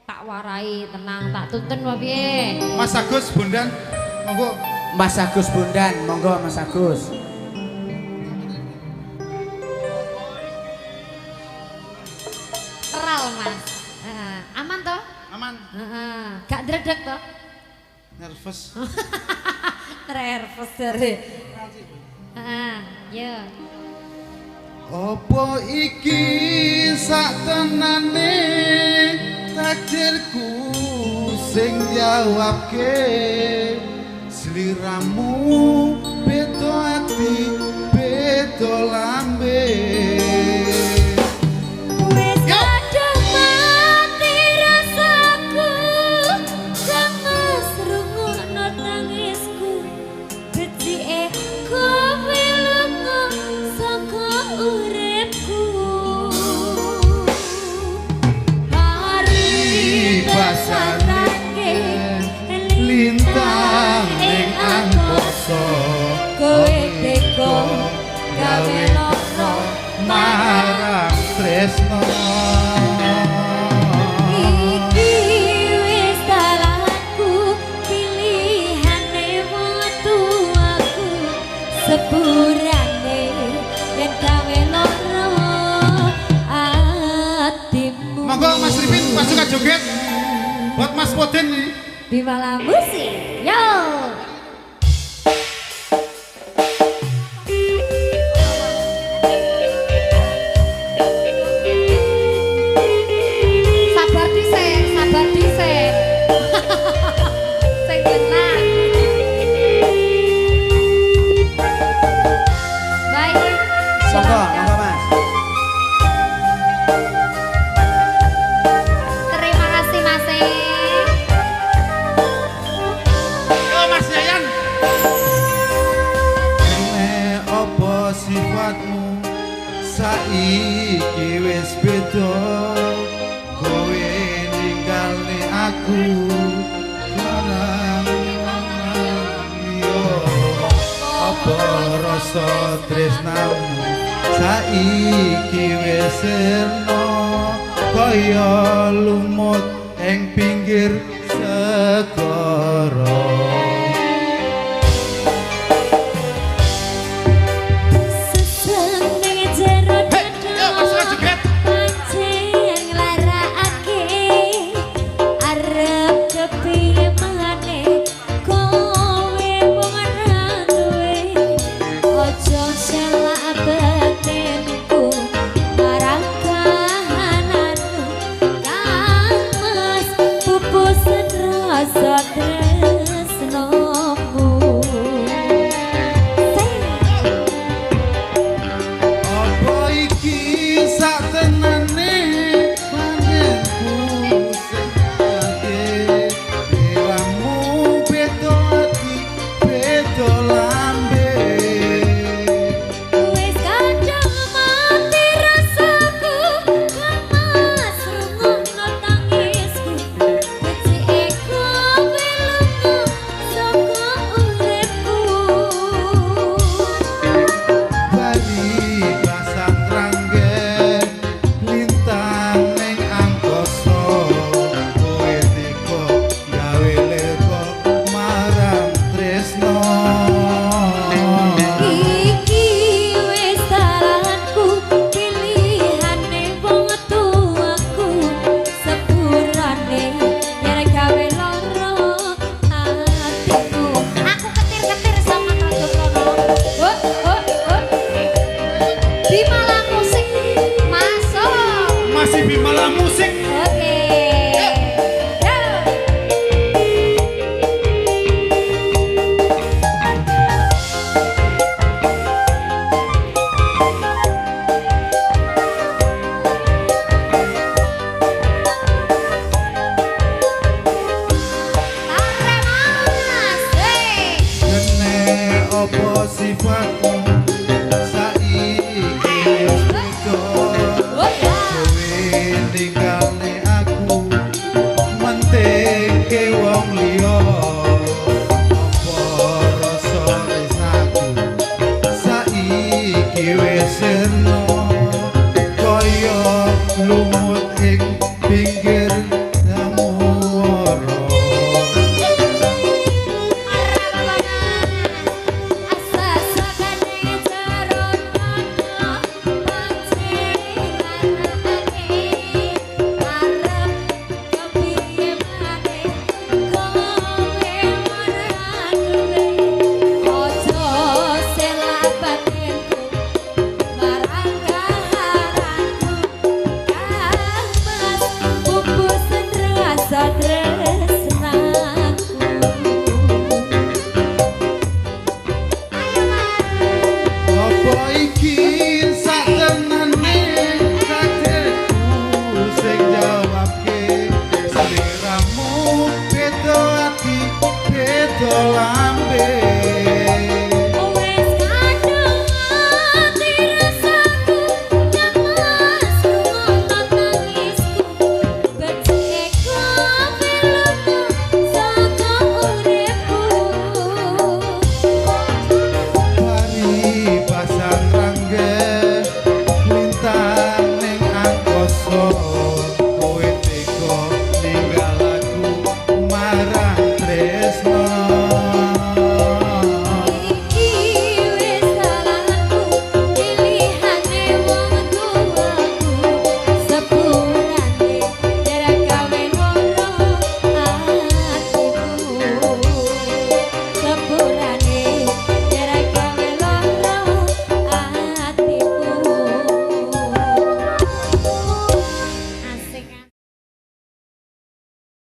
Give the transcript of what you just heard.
tak warai tenang tak tuntun wae piye. Mas Agus Bondan monggo. Mas Agus Bondan monggo Mas Agus. Keral Mas. Aman toh? Aman. Gak dredeg toh? Nervous. Nervous dari. Ya. Apa iki sak tenane takdirku sing jawabke sliramu beda ati beda lambe. Lintang ning angkasa kowe teko gawe loro marang tresno. Iki wis dalanku pilihane watu aku sepurane yen gawe loro atimu. Monggo Mas Ripin pasukan joget buat Mas Poden nih. Di malam musik, yo. Sabar dhisik, sabar dhisik. Sing tenang. Baik. Monggo, monggo Mas. Terima kasih Mas. Sifatmu saiki wis beda kowe ninggalne aku larang yo apa rasa tresnamu saiki wis sirna kaya lumut ing pinggir segara. lumut ing pinggir dolamu